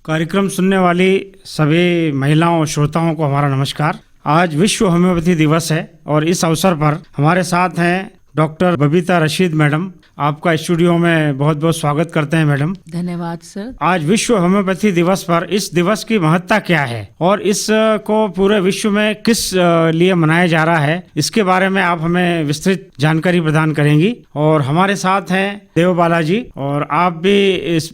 कार्यक्रम सुनने वाली सभी महिलाओं और श्रोताओं को हमारा नमस्कार। आज विश्व होम्योपैथी दिवस है और इस अवसर पर हमारे साथ हैं डॉक्टर बबीता रशीद मैडम। आपका स्टूडियो में बहुत बहुत स्वागत करते हैं मैडम। धन्यवाद सर। आज विश्व होम्योपैथी दिवस पर इस दिवस की महत्ता क्या है और इसको पूरे विश्व में किस लिए मनाया जा रहा है, इसके बारे में आप हमें विस्तृत जानकारी प्रदान करेंगी। और हमारे साथ हैं देव बालाजी और आप भी इस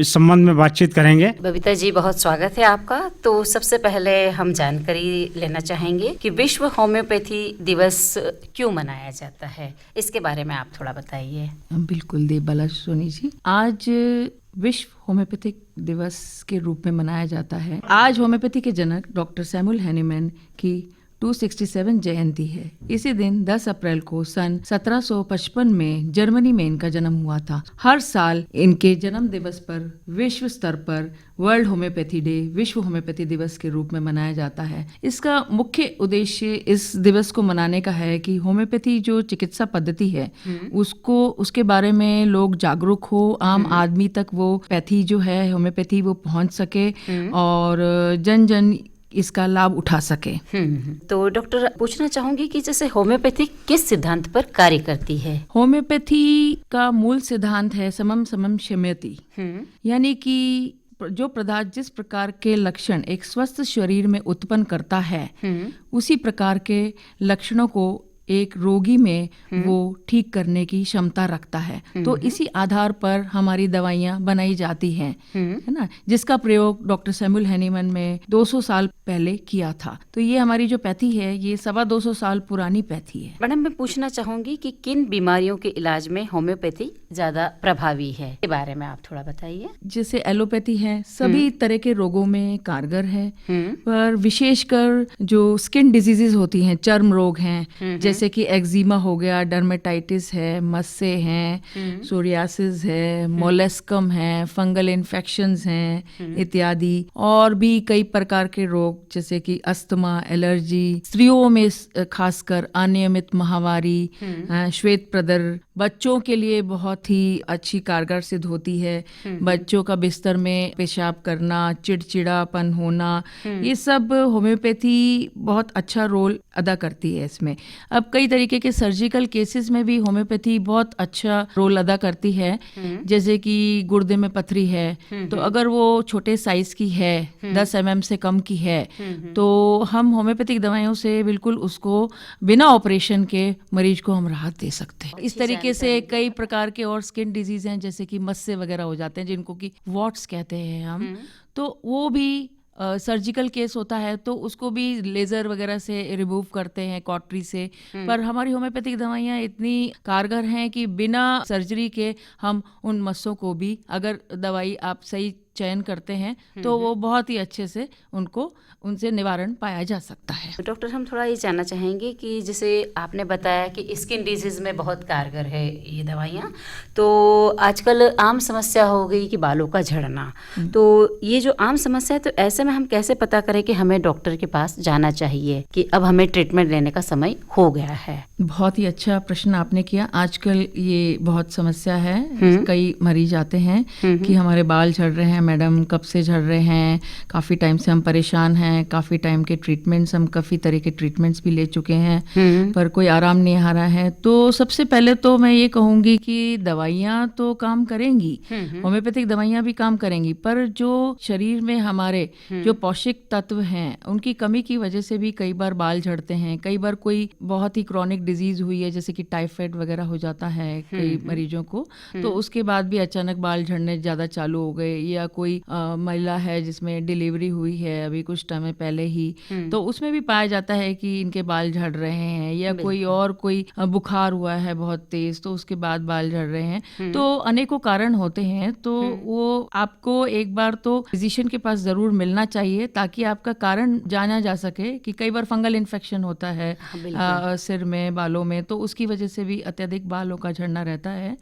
संबंध में बातचीत करेंगे। बबीता जी, बहुत स्वागत है आपका। तो सबसे पहले हम जानकारी लेना चाहेंगे कि विश्व होम्योपैथी दिवस क्यों मनाया जाता है, इसके बारे में आप थोड़ा बताइए। बिल्कुल देव बाला सोनी जी, आज विश्व होम्योपैथिक दिवस के रूप में मनाया जाता है। आज होम्योपैथी के जनक डॉक्टर सैमुअल हैनीमैन की 267 जयंती है। इसी दिन 10 अप्रैल को सन 1755 में जर्मनी में इनका जन्म हुआ था। हर साल इनके जन्म दिवस पर विश्व स्तर पर वर्ल्ड होम्योपैथी डे, विश्व होम्योपैथी दिवस के रूप में मनाया जाता है। इसका मुख्य उद्देश्य इस दिवस को मनाने का है कि होम्योपैथी जो चिकित्सा पद्धति है उसके बारे में लोग जागरूक हो, आम आदमी तक वो पैथी जो है होम्योपैथी वो पहुंच सके और जन जन इसका लाभ उठा सके। तो डॉक्टर पूछना चाहूंगी कि जैसे होम्योपैथी किस सिद्धांत पर कार्य करती है? होम्योपैथी का मूल सिद्धांत है समम समम शमयति, यानी कि जो पदार्थ जिस प्रकार के लक्षण एक स्वस्थ शरीर में उत्पन्न करता है उसी प्रकार के लक्षणों को एक रोगी में वो ठीक करने की क्षमता रखता है। तो इसी आधार पर हमारी दवाइयाँ बनाई जाती हैं, है ना, जिसका प्रयोग डॉक्टर सैमुअल हैनीमैन में 200 साल पहले किया था। तो ये हमारी जो पैथी है ये 250 साल पुरानी पैथी है। मैडम, मैं पूछना चाहूंगी कि किन बीमारियों के इलाज में होम्योपैथी ज्यादा प्रभावी है, के बारे में आप थोड़ा बताइए। जैसे एलोपैथी है सभी तरह के रोगों में कारगर है, पर विशेषकर जो स्किन डिजीजेज होती हैं, चर्म रोग हैं, जैसे कि एक्जिमा हो गया, डर्मेटाइटिस है, मस्से हैं, सोरियासिस है, मोलेस्कम है, फंगल इन्फेक्शंस हैं इत्यादि, और भी कई प्रकार के रोग जैसे कि अस्थमा, एलर्जी, स्त्रियों में खासकर अनियमित माहवारी, श्वेत प्रदर, बच्चों के लिए बहुत ही अच्छी कारगर सिद्ध होती है। बच्चों का बिस्तर में पेशाब करना, चिड़चिड़ापन होना, ये सब होम्योपैथी बहुत अच्छा रोल अदा करती है इसमें। अब कई तरीके के सर्जिकल केसेस में भी होम्योपैथी बहुत अच्छा रोल अदा करती है। जैसे कि गुर्दे में पथरी है तो अगर वो छोटे साइज की है, 10 mm से कम की है, तो हम होम्योपैथिक दवाइयों से बिल्कुल उसको बिना ऑपरेशन के मरीज को हम राहत दे सकते हैं। इस तरीके से कई प्रकार के और स्किन डिजीज हैं जैसे कि मस्से वगैरह हो जाते हैं जिनको कि वॉट्स कहते हैं हम, तो वो भी सर्जिकल केस होता है तो उसको भी लेज़र वगैरह से रिमूव करते हैं, कॉटरी से। पर हमारी होम्योपैथिक दवाइयाँ इतनी कारगर हैं कि बिना सर्जरी के हम उन मस्सों को भी, अगर दवाई आप सही चयन करते हैं तो वो बहुत ही अच्छे से उनसे निवारण पाया जा सकता है। डॉक्टर, हम थोड़ा ये जानना चाहेंगे कि जैसे आपने बताया कि स्किन डिजीज में बहुत कारगर है ये दवाइयाँ, तो आजकल आम समस्या हो गई कि बालों का झड़ना। तो ये जो आम समस्या है, तो ऐसे में हम कैसे पता करें कि हमें डॉक्टर के पास जाना चाहिए कि अब हमें ट्रीटमेंट लेने का समय हो गया है? बहुत ही अच्छा प्रश्न आपने किया। आजकल ये बहुत समस्या है, कई मरीज आते हैं कि हमारे बाल झड़ रहे हैं मैडम, कब से झड़ रहे हैं, काफ़ी टाइम से हम परेशान हैं, काफ़ी टाइम के ट्रीटमेंट्स, हम काफ़ी तरह के ट्रीटमेंट्स भी ले चुके हैं पर कोई आराम नहीं आ रहा है। तो सबसे पहले तो मैं ये कहूँगी कि दवाइयाँ तो काम करेंगी, होम्योपैथिक दवाइयाँ भी काम करेंगी, पर जो शरीर में हमारे जो पौष्टिक तत्व हैं उनकी कमी की वजह से भी कई बार बाल झड़ते हैं। कई बार कोई बहुत ही क्रॉनिक डिजीज हुई है जैसे कि टाइफाइड वगैरह हो जाता है कई मरीजों को, तो उसके बाद भी अचानक बाल झड़ने ज़्यादा चालू हो गए, या कोई महिला है जिसमें डिलीवरी हुई है अभी कुछ समय पहले ही, तो उसमें भी पाया जाता है कि इनके बाल झड़ रहे हैं, या कोई बुखार हुआ है बहुत तेज तो उसके बाद बाल झड़ रहे हैं। तो अनेकों कारण होते हैं, तो वो आपको एक बार तो फिजिशियन के पास जरूर मिलना चाहिए ताकि आपका कारण जाना जा सके। कि कई बार फंगल इन्फेक्शन होता है सिर में, बालों में, तो उसकी वजह से भी अत्यधिक बालों का झड़ना रहता है।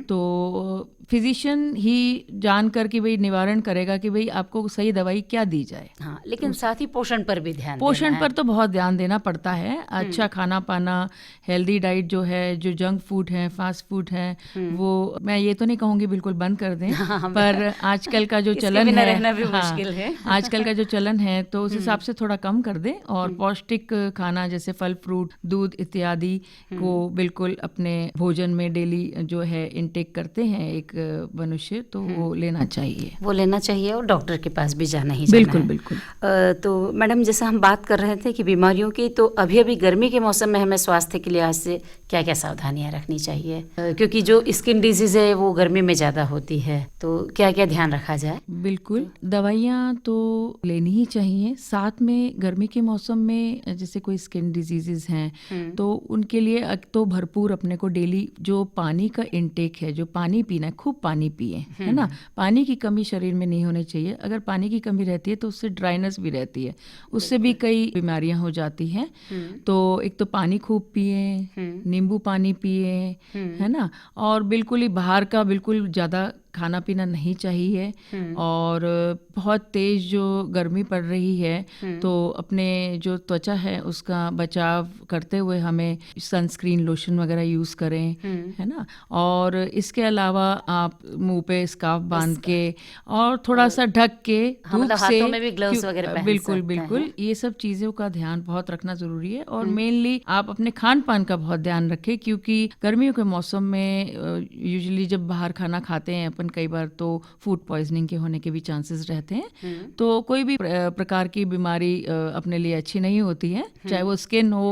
तो फिजिशियन ही जानकर कि भाई निवारण करेगा कि भाई आपको सही दवाई क्या दी जाए। हाँ, लेकिन साथ ही पोषण पर भी ध्यान पोषण देना पर है। तो बहुत ध्यान देना पड़ता है। अच्छा खाना पाना, हेल्दी डाइट जो है, जो जंक फूड है, फास्ट फूड है, वो मैं ये तो नहीं कहूँगी बिल्कुल बंद कर दें, पर आजकल का जो इसके चलन बिना है, रहना भी मुश्किल है। आजकल का जो चलन है तो उस हिसाब से थोड़ा कम कर दें और पौष्टिक खाना जैसे फल फ्रूट, दूध इत्यादि को बिल्कुल अपने भोजन में डेली जो है इनटेक करते हैं एक मनुष्य, तो वो लेना चाहिए। वो लेना चाहिए और डॉक्टर के पास भी जाना ही जाना बिल्कुल है। बिल्कुल। तो मैडम, जैसे हम बात कर रहे थे कि बीमारियों की, तो अभी गर्मी के मौसम में हमें स्वास्थ्य के लिहाज से क्या क्या सावधानियां रखनी चाहिए? क्योंकि जो स्किन डिजीज है वो गर्मी में ज़्यादा होती है, तो क्या क्या ध्यान रखा जाए? बिल्कुल, दवाइयाँ तो लेनी ही चाहिए। साथ में गर्मी के मौसम में जैसे कोई स्किन डिजीजेज हैं तो उनके लिए एक तो भरपूर अपने को डेली जो पानी का इनटेक है, जो पानी पीना है, खूब पानी पिए, है ना। पानी की कमी शरीर में नहीं होनी चाहिए। अगर पानी की कमी रहती है तो उससे ड्राइनेस भी रहती है, उससे भी कई बीमारियां हो जाती हैं। तो एक तो पानी खूब पिए, नींबू पानी पिए, है ना। और बिल्कुल ही बाहर का बिल्कुल ज़्यादा खाना पीना नहीं चाहिए। और बहुत तेज जो गर्मी पड़ रही है तो अपने जो त्वचा है उसका बचाव करते हुए हमें सनस्क्रीन लोशन वगैरह यूज़ करें, है ना। और इसके अलावा आप मुंह पे स्कार्फ बांध के और थोड़ा सा ढक के धूप से, हाथों में भी ग्लव्स वगैरह पहन बिल्कुल सकते बिल्कुल, हैं। ये सब चीज़ों का ध्यान बहुत रखना ज़रूरी है। और मेनली आप अपने खान पान का बहुत ध्यान रखें, क्योंकि गर्मियों के मौसम में यूजुअली जब बाहर खाना खाते हैं कई बार तो फूड पॉइजनिंग के होने के भी चांसेस रहते हैं। तो कोई भी प्रकार की बीमारी अपने लिए अच्छी नहीं होती है, चाहे वो स्किन हो,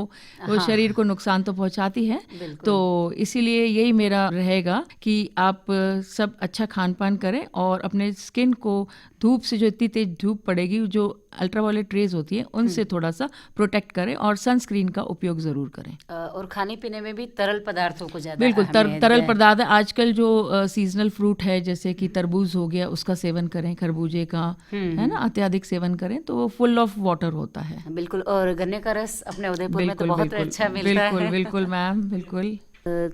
वो शरीर को नुकसान तो पहुंचाती है। तो इसीलिए यही मेरा रहेगा कि आप सब अच्छा खान पान करें और अपने स्किन को धूप से, जो इतनी तेज धूप पड़ेगी, जो अल्ट्रावायलेट रेज होती है, उनसे थोड़ा सा प्रोटेक्ट करें और सनस्क्रीन का उपयोग ज़रूर करें। और खाने पीने में भी तरल पदार्थों को ज़्यादा बिल्कुल अहमियत तरल है। पदार्थ आजकल जो सीजनल फ्रूट है जैसे कि तरबूज हो गया, उसका सेवन करें, खरबूजे का, है ना, अत्यधिक सेवन करें तो वो फुल ऑफ वाटर होता है। बिल्कुल। और गन्ने का रस अपने उदयपुर में तो बहुत अच्छा मिलता बिल्कुल है। बिल्कुल मैम, बिल्कुल।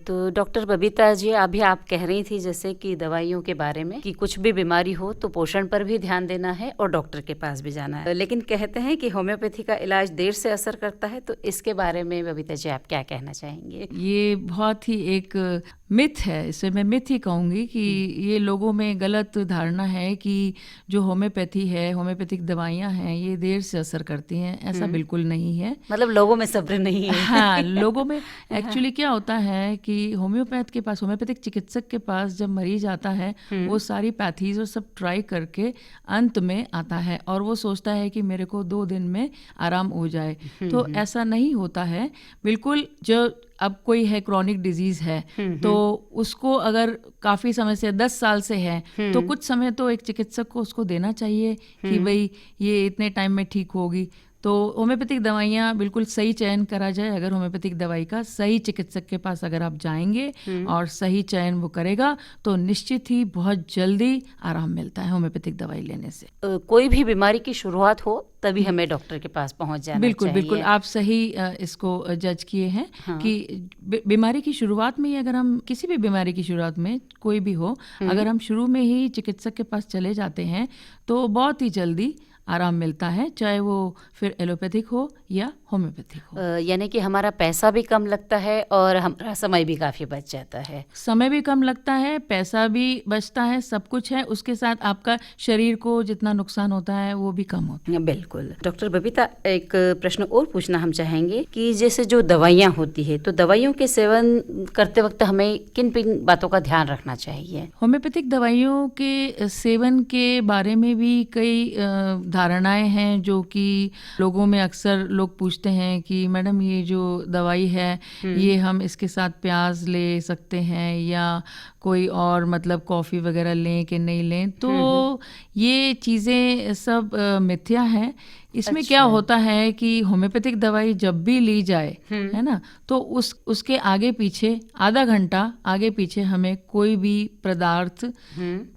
तो डॉक्टर बबीता जी, अभी आप कह रही थी जैसे कि दवाइयों के बारे में कि कुछ भी बीमारी हो तो पोषण पर भी ध्यान देना है और डॉक्टर के पास भी जाना है, लेकिन कहते हैं कि होम्योपैथी का इलाज देर से असर करता है, तो इसके बारे में बबीता जी आप क्या कहना चाहेंगे? ये बहुत ही एक मिथ है, इसे मैं मिथ ही कहूँगी कि ये लोगों में गलत धारणा है कि जो होम्योपैथी है, होम्योपैथिक दवाइयाँ हैं, ये देर से असर करती हैं। ऐसा बिल्कुल नहीं है। मतलब लोगों में सब्र नहीं है। हाँ, लोगों में एक्चुअली क्या होता है कि होम्योपैथ के पास, होम्योपैथिक चिकित्सक के पास जब मरीज आता है, वो सारी पैथीज और सब ट्राई करके अंत में आता है और वो सोचता है कि मेरे को 2 दिन में आराम हो जाए। तो ऐसा नहीं होता है बिल्कुल। जो अब कोई है क्रॉनिक डिजीज है तो उसको अगर काफ़ी समय से 10 साल से है तो कुछ समय तो एक चिकित्सक को उसको देना चाहिए कि भाई ये इतने टाइम में ठीक होगी। तो होम्योपैथिक दवाइयाँ बिल्कुल सही चयन करा जाए। अगर होम्योपैथिक दवाई का सही चिकित्सक के पास अगर आप जाएंगे और सही चयन वो करेगा तो निश्चित ही बहुत जल्दी आराम मिलता है होम्योपैथिक दवाई लेने से। कोई भी बीमारी की शुरुआत हो तभी हमें डॉक्टर के पास पहुंच जाना बिल्कुल चाहिए। बिल्कुल, आप सही इसको जज किए हैं कि बीमारी की शुरुआत में ही, अगर हम किसी भी बीमारी की शुरुआत में कोई भी हो, अगर हम शुरू में ही चिकित्सक के पास चले जाते हैं तो बहुत ही जल्दी आराम मिलता है, चाहे वो फिर एलोपैथिक हो या होम्योपैथिक हो। यानी कि हमारा पैसा भी कम लगता है और हमारा समय भी काफ़ी बच जाता है। समय भी कम लगता है, पैसा भी बचता है, सब कुछ है। उसके साथ आपका शरीर को जितना नुकसान होता है वो भी कम होता है। बिल्कुल। डॉक्टर बबीता, एक प्रश्न और पूछना हम चाहेंगे कि जैसे जो दवाइयाँ होती है तो दवाइयों के सेवन करते वक्त हमें किन किन बातों का ध्यान रखना चाहिए? होम्योपैथिक दवाइयों के सेवन के बारे में भी कई धारणाएं हैं जो कि लोगों में अक्सर लोग पूछते हैं कि मैडम ये जो दवाई है ये हम इसके साथ प्याज ले सकते हैं या कोई और मतलब कॉफ़ी वगैरह लें कि नहीं लें, तो ये चीज़ें सब मिथ्या हैं। इसमें क्या होता है कि होम्योपैथिक दवाई जब भी ली जाए, है ना, तो उसके आगे पीछे आधा घंटा आगे पीछे हमें कोई भी पदार्थ,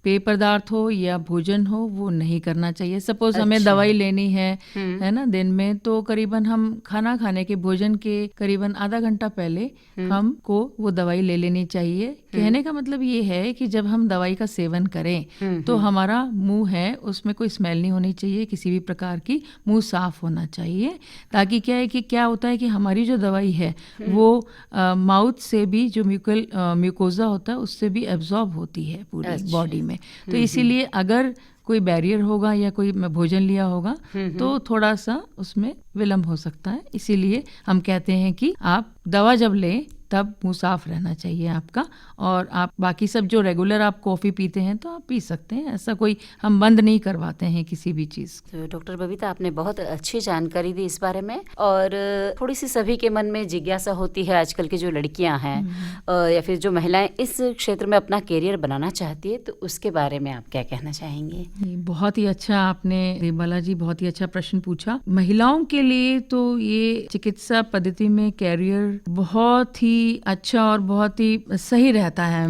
पेय पदार्थ हो या भोजन हो, वो नहीं करना चाहिए। सपोज हमें दवाई लेनी है ना दिन में, तो करीबन हम खाना खाने के भोजन के करीबन आधा घंटा पहले हमको वो दवाई ले लेनी चाहिए। कहने का मतलब ये है कि जब हम दवाई का सेवन करें तो हमारा मुंह है उसमें कोई स्मेल नहीं होनी चाहिए किसी भी प्रकार की, मुंह साफ होना चाहिए, ताकि क्या है कि क्या होता है कि हमारी जो दवाई है वो माउथ से भी जो म्यूकोजा होता है उससे भी एब्जॉर्ब होती है पूरी बॉडी में। तो इसीलिए अगर कोई बैरियर होगा या कोई भोजन लिया होगा तो थोड़ा सा उसमें विलम्ब हो सकता है। इसीलिए हम कहते हैं कि आप दवा जब लें तब मुंह साफ रहना चाहिए आपका, और आप बाकी सब जो रेगुलर आप कॉफ़ी पीते हैं तो आप पी सकते हैं, ऐसा कोई हम बंद नहीं करवाते हैं किसी भी चीज़। तो डॉक्टर बबीता, आपने बहुत अच्छी जानकारी दी इस बारे में, और थोड़ी सी सभी के मन में जिज्ञासा होती है, आजकल की जो लड़कियां हैं या फिर जो महिलाएं इस क्षेत्र में अपना करियर बनाना चाहती है, तो उसके बारे में आप क्या कहना चाहेंगे? बहुत ही अच्छा आपने देवबाला जी बहुत ही अच्छा प्रश्न पूछा। महिलाओं के लिए तो ये चिकित्सा पद्धति में करियर बहुत ही अच्छा और बहुत ही सही रहता है,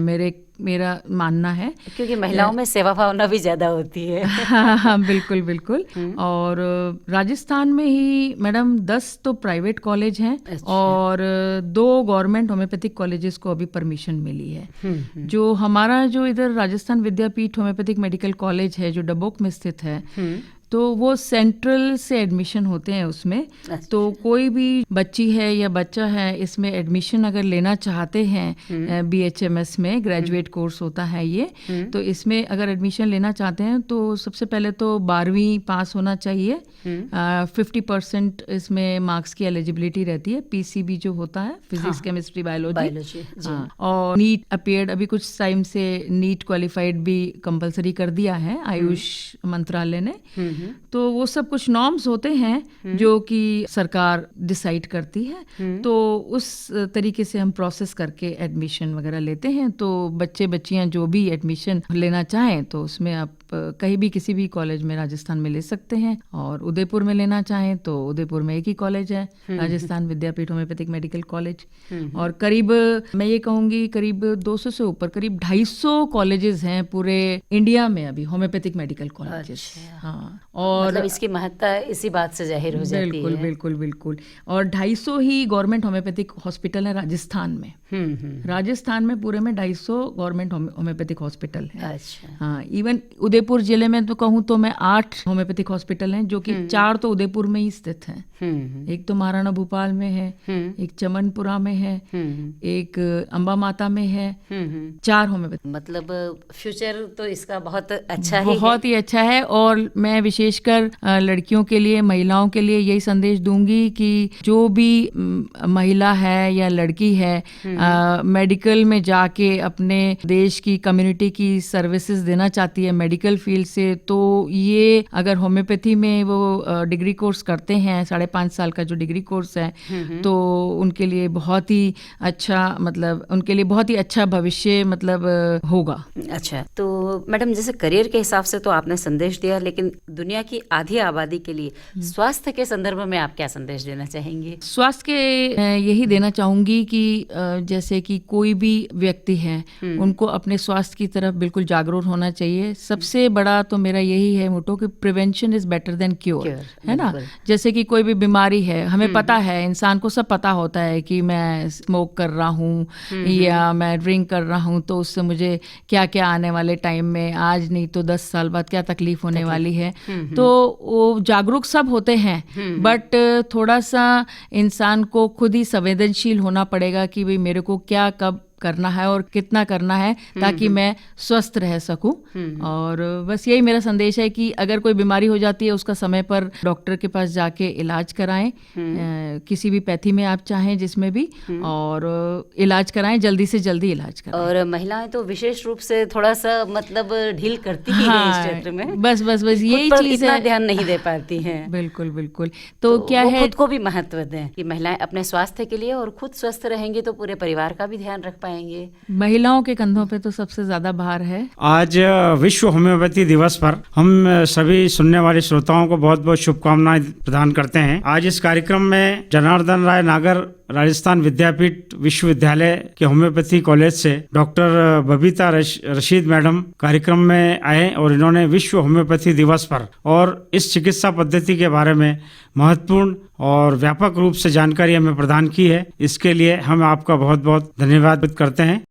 मेरा मानना है, क्योंकि महिलाओं में सेवा भावना भी ज्यादा होती है। हाँ, बिल्कुल बिल्कुल। और राजस्थान में ही मैडम 10 तो प्राइवेट कॉलेज हैं और 2 गवर्नमेंट होम्योपैथिक कॉलेजेस को अभी परमिशन मिली है। जो हमारा जो इधर राजस्थान विद्यापीठ होम्योपैथिक मेडिकल कॉलेज है जो डबोक में स्थित है, तो वो सेंट्रल से एडमिशन होते हैं उसमें। तो कोई भी बच्ची है या बच्चा है इसमें एडमिशन अगर लेना चाहते हैं, BHMS में ग्रेजुएट कोर्स होता है ये, तो इसमें अगर एडमिशन लेना चाहते हैं तो सबसे पहले तो 12वीं पास होना चाहिए। 50% इसमें मार्क्स की एलिजिबिलिटी रहती है। PCB जो होता है, फिजिक्स केमिस्ट्री बायोलॉजी, और नीट अपीयर्ड, अभी कुछ टाइम से नीट क्वालिफाइड भी कंपलसरी कर दिया है आयुष मंत्रालय ने। तो वो सब कुछ नॉर्म्स होते हैं जो कि सरकार डिसाइड करती है, तो उस तरीके से हम प्रोसेस करके एडमिशन वगैरह लेते हैं। तो बच्चे बच्चियां जो भी एडमिशन लेना चाहें तो उसमें आप कहीं भी किसी भी कॉलेज में राजस्थान में ले सकते हैं, और उदयपुर में लेना चाहें तो उदयपुर में एक ही कॉलेज है, राजस्थान विद्यापीठ होम्योपैथिक मेडिकल कॉलेज। और करीब मैं ये कहूँगी करीब 200 से ऊपर करीब 250 कॉलेजेस हैं पूरे इंडिया में अभी, होम्योपैथिक मेडिकल कॉलेजेस। हाँ, और मतलब इसकी महत्ता इसी बात से जाहिर हो जाती बिल्कुल है। बिल्कुल बिल्कुल। और 250 ही गवर्नमेंट होम्योपैथिक हॉस्पिटल है राजस्थान में। राजस्थान में पूरे में 250 गवर्नमेंट होम्योपैथिक हॉस्पिटल है। अच्छा। हाँ, इवन उदयपुर जिले में तो कहूँ तो मैं 8 होम्योपैथिक हॉस्पिटल हैं, जो कि 4 तो उदयपुर में ही स्थित हैं। एक तो महाराणा भूपाल में है, एक चमनपुरा में है, एक अंबा माता में है, 4 होम्योपैथिक। मतलब फ्यूचर तो इसका बहुत अच्छा बहुत ही अच्छा है। और मैं विशेषकर लड़कियों के लिए, महिलाओं के लिए यही संदेश दूंगी कि जो भी महिला है या लड़की है मेडिकल में जाके अपने देश की कम्युनिटी की सर्विसेज देना चाहती है मेडिकल फील्ड से, तो ये अगर होम्योपैथी में वो डिग्री कोर्स करते हैं, 5.5 साल का जो डिग्री कोर्स है, तो उनके लिए बहुत ही अच्छा, मतलब उनके लिए बहुत ही अच्छा भविष्य मतलब होगा। अच्छा, तो मैडम जैसे करियर के हिसाब से तो आपने संदेश दिया, लेकिन दुनिया की आधी आबादी के लिए स्वास्थ्य के संदर्भ में आप क्या संदेश देना चाहेंगे? स्वास्थ्य के यही देना चाहूंगी कि जैसे कि कोई भी व्यक्ति है उनको अपने स्वास्थ्य की तरफ बिल्कुल जागरूक होना चाहिए। सबसे बड़ा तो मेरा यही है मोटो कि prevention is better than cure, है ना। जैसे कि कोई भी बीमारी है, हमें पता है, इंसान को सब पता होता है कि मैं स्मोक कर रहा हूँ या मैं ड्रिंक कर रहा हूँ तो उससे मुझे क्या क्या आने वाले टाइम में, आज नहीं तो 10 साल बाद क्या तकलीफ होने वाली है। तो वो जागरूक सब होते हैं, बट थोड़ा सा इंसान को खुद ही संवेदनशील होना पड़ेगा कि भाई मेरे को क्या कब करना है और कितना करना है ताकि मैं स्वस्थ रह सकूं। और बस यही मेरा संदेश है कि अगर कोई बीमारी हो जाती है उसका समय पर डॉक्टर के पास जाके इलाज कराएं, किसी भी पैथी में आप चाहें जिसमें भी, और इलाज कराएं, जल्दी से जल्दी इलाज कराएं। और महिलाएं तो विशेष रूप से थोड़ा सा मतलब ढील करती ही है इस क्षेत्र में, बस यही चीज है, ध्यान नहीं दे पाती हैं। बिल्कुल बिल्कुल। तो क्या है, खुद को भी महत्व दें कि महिलाएं अपने स्वास्थ्य के लिए, और खुद स्वस्थ रहेंगी तो पूरे परिवार का भी ध्यान रख पाएंगे? महिलाओं के कंधों पे तो सबसे ज्यादा भार है। आज विश्व होम्योपैथी दिवस पर हम सभी सुनने वाले श्रोताओं को बहुत बहुत शुभकामनाएं प्रदान करते हैं। आज इस कार्यक्रम में जनार्दन राय नागर राजस्थान विद्यापीठ विश्वविद्यालय के होम्योपैथी कॉलेज से डॉक्टर बबीता रशीद मैडम कार्यक्रम में आए और इन्होंने विश्व होम्योपैथी दिवस पर और इस चिकित्सा पद्धति के बारे में महत्वपूर्ण और व्यापक रूप से जानकारी हमें प्रदान की है। इसके लिए हम आपका बहुत बहुत धन्यवाद करते हैं।